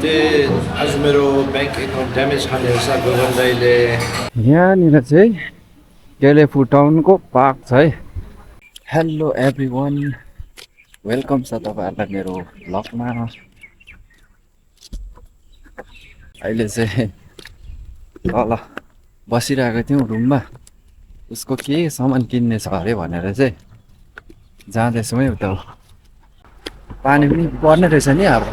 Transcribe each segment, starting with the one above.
आज मेरो bank account damage खाने रहेछ गगन दाइले। यहाँनिर चाहिँ केलेफु टाउनको पार्क छ है। हेलो एभ्रिवान, वेलकम छ तपाईँहरूलाई मेरो भ्लगमा। अहिले चाहिँ तल बसिरहेको थियौँ रुममा, उसको के सामान किन्ने छ अरे भनेर चाहिँ जाँदैछौँ है उता। पानी पनि पर्ने रहेछ नि अब,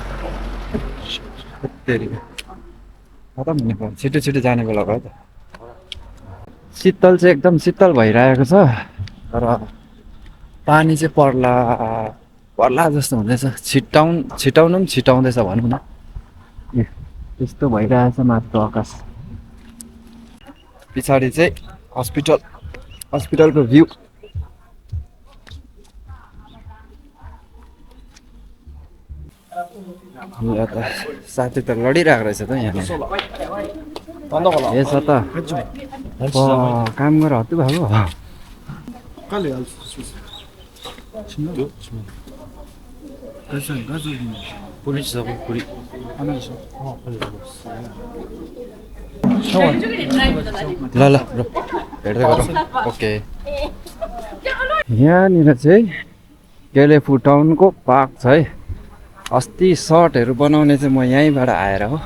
खतम हुने भयो, छिटो छिटो जाने बेला भयो त। शीतल चाहिँ एकदम शीतल भइरहेको छ, तर पानी चाहिँ पर्ला जस्तो हुँदैछ। छिटाउनु पनि छिटाउँदैछ भनौँ न, त्यस्तो भइरहेछ माथिको आकाश। पछाडि चाहिँ हस्पिटलको भ्यू। साथी त लडिरहेको रहेछ त यहाँ। यसो त काम गरेर हत्तु भएको। ल ल ब्रो, हेर्दै गरौँ। ओके, यहाँनिर चाहिँ केलेफु टाउनको पार्क छ है। अस्ति सर्टहरू बनाउने चाहिँ म यहीँबाट आएर हो।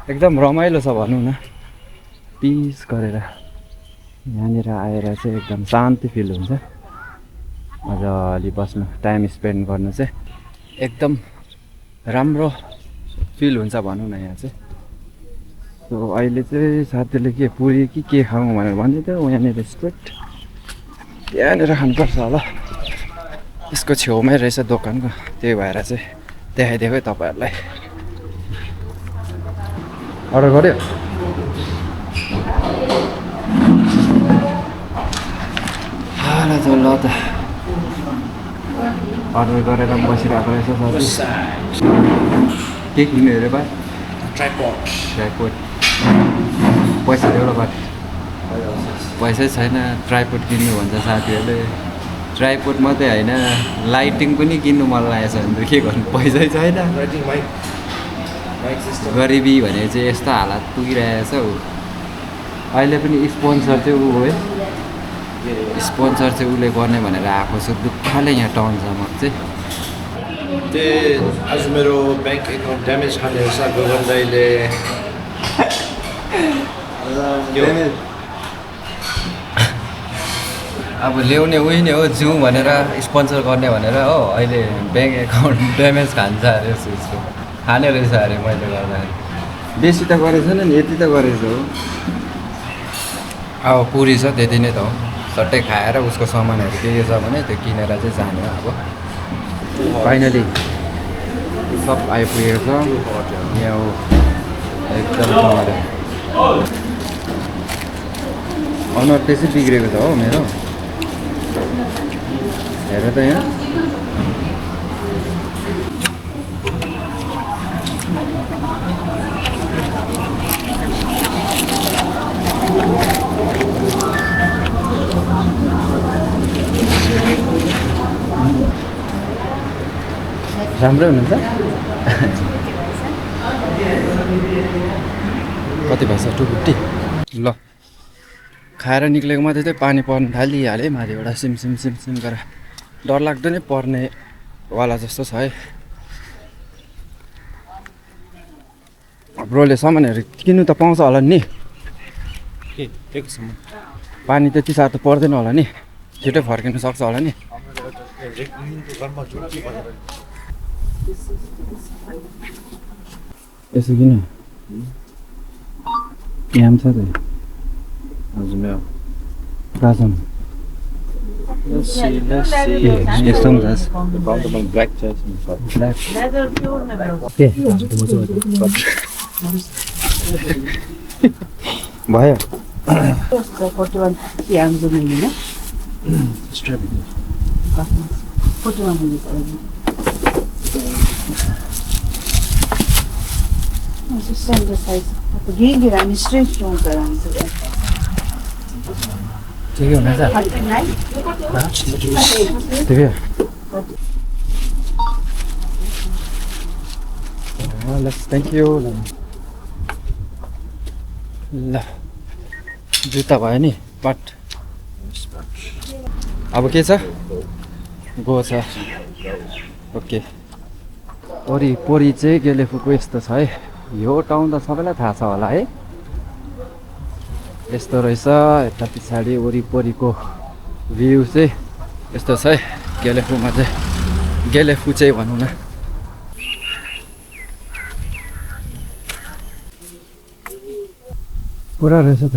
एकदम रमाइलो छ भनौँ न, पिस गरेर यहाँनिर आएर चाहिँ एकदम शान्ति फिल हुन्छ। मजाले बस्नु, टाइम स्पेन्ड गर्नु चाहिँ एकदम राम्रो फिल हुन्छ भनौँ न यहाँ चाहिँ। सो अहिले चाहिँ साथीले के पुरी कि के खाऊँ भनेर भन्दै थियो। यहाँनिर स्ट्रेट यहाँनिर खानुपर्छ होला, यसको छेउमै रहेछ दोकानको, त्यही भएर चाहिँ देखाइदिएको है तपाईँहरूलाई। अर्डर गऱ्यो? ल त अर्डर गरेर बसिरहेको रहेछ साथी। के किन्यो अरे बा? ट्राइपोड। पैसा एउटा बाटो पैसै छैन, ट्राइपोड किन्नु भन्छ साथीहरूले। ट्राइपोड मात्रै होइन, लाइटिङ पनि किन्नु मन लागेको छ भने के गर्नु, पैसै छैन। गरिबी भने चाहिँ यस्तो हालत पुगिरहेको छ हौ। अहिले पनि स्पोन्सर चाहिँ ऊ हो है, स्पोन्सर चाहिँ उसले गर्ने भनेर आएको छु दुःखले यहाँ टाउनसम्म चाहिँ। आज मेरो ब्याङ्क एकाउन्ट ड्यामेज खाने रहेछ गगन दाइले। अब ल्याउने उही नै हो, जाउँ भनेर स्पोन्सर गर्ने भनेर हो। अहिले ब्याङ्क एकाउन्ट ड्यामेज खान्छ अरे उसको, खाने रहेछ अरे मैले गर्दाखेरि। बेसी त गरेको छैन नि, यति त गरेछ हो। अब पुरी छ त्यति नै त हो, सट्टै खाएर उसको सामानहरू के छ भने त्यो किनेर चाहिँ जाने हो। अब फाइनली सब आइपुगेको छ यहाँ हो, एकदम अनुहार त्यसै बिग्रेको छ हो मेरो। हेर त यहाँ राम्रै हुनुहुन्छ। कति भएछ? 250। ल खाएर निक्लेको मात्रै चाहिँ पानी पर्न थालिहालेँ माथिबाट, सिम गरेर। डर लाग्दो नै पर्नेवाला जस्तो छ है। ब्रोले सामानहरू किन्नु त पाउँछ होला नि? पानी त्यति साह्रो त पर्दैन होला नि, छिटै फर्किनु सक्छ होला नि? यसो किन यहाँ छ त? हजुर राजन यस्तो हुन्छ भयो। Send the size. Gigi rani straight from karani sir. ठिकै हुनेछ? ठिकै। Thank you. ल जुत्ता भयो नि बट अब के छ गो छ ओके। वरिपरि चाहिँ गेलेफुको यस्तो छ है। यो टाउन त सबैलाई थाहा छ होला है। यस्तो रहेछ यता पछाडि वरिपरिको भ्यू चाहिँ यस्तो छ है गेलेफुमा चाहिँ। गेलेफु चाहिँ भनौँ न। पुरा रहेछ त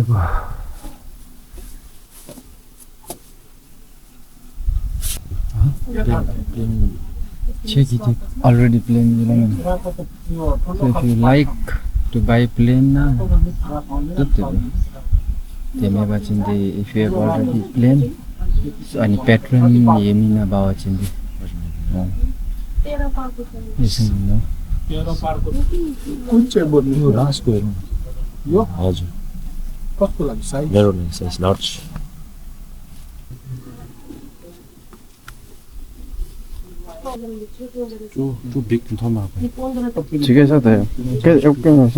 check it already plane so if you like to buy plane if you have already plane so any patron yemina bawa chindi listen कुन चाहिँ बोल्नु यो राजको हेरौँ यो हजुर कस्तो लाग्छ साइज मेरो नै साइज लार्ज त्यो बिग ठाउँमा ठिकै छ त के एउटा रहेछ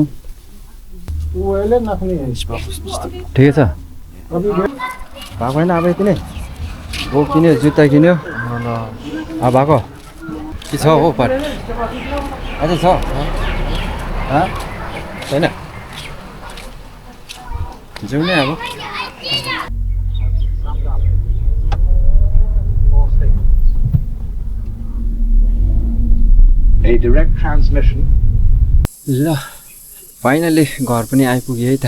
ओले नखने ठिकै छ भएको होइन अब यति नै हो किन्यो जुत्ता किन्यो अब भएको के छ हो पाट अझै छ छैन जाउँ नै अब A direct transmission ल फाइनली घर पनि आइपुग्यो है त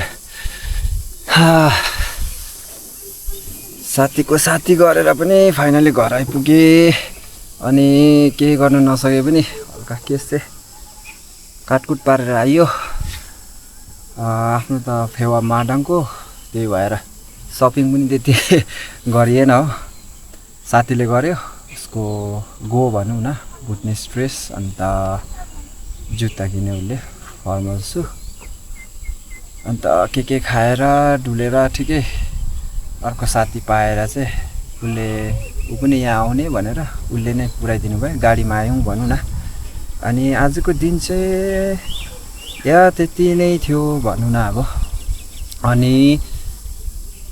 साथीको साथी गरेर पनि फाइनली घर आइपुगेँ। अनि केही गर्न नसके पनि हल्का केस चाहिँ काटकुट पारेर आइयो। आफ्नो त फेवा माडाङको त्यही भएर सपिङ पनि त्यति गरिएन हो। साथीले गर्यो उसको गो भनौँ न बुट्ने स्ट्रेस अन्त जुत्ता किन्यो उसले फर्मल सु अन्त के खाएर डुलेर ठिकै अर्को साथी पाएर चाहिँ उसले ऊ पनि यहाँ आउने भनेर उसले नै पुऱ्याइदिनु भयो। गाडीमा आयौँ भनौँ न। अनि आजको दिन चाहिँ या त्यति नै थियो भनौँ न अब। अनि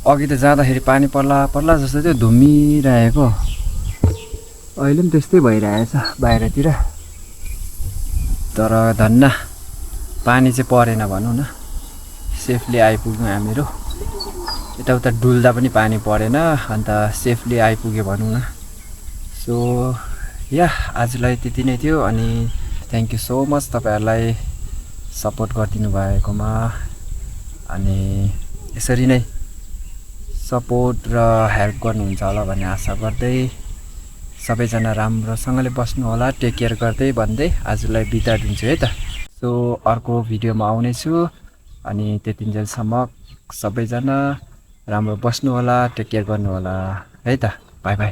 अघि त जाँदाखेरि पानी पर्ला पर्ला जस्तो थियो धुम्मिरहेको अहिले पनि त्यस्तै भइरहेछ बाहिरतिर। तर धन्न पानी चाहिँ परेन भनौँ न। सेफली आइपुग्यौँ हामीहरू। यताउता डुल्दा पनि पानी परेन अन्त सेफली आइपुग्यो भनौँ न। सो या आजलाई त्यति नै थियो। अनि थ्याङ्क यू सो मच तपाईँहरूलाई सपोर्ट गरिदिनु भएकोमा। अनि यसरी नै सपोर्ट र हेल्प गर्नुहुन्छ होला भन्ने आशा गर्दै सबैजना राम्रोसँगले बस्नु होला टेक केयर गर्दै भन्दै आजलाई बिदा दिन्छु है त। सो अर्को भिडियोमा आउनेछु। अनि त्यतिन्जेलसम्म सबैजना राम्रो बस्नु होला टेक केयर गर्नु होला है त। By by.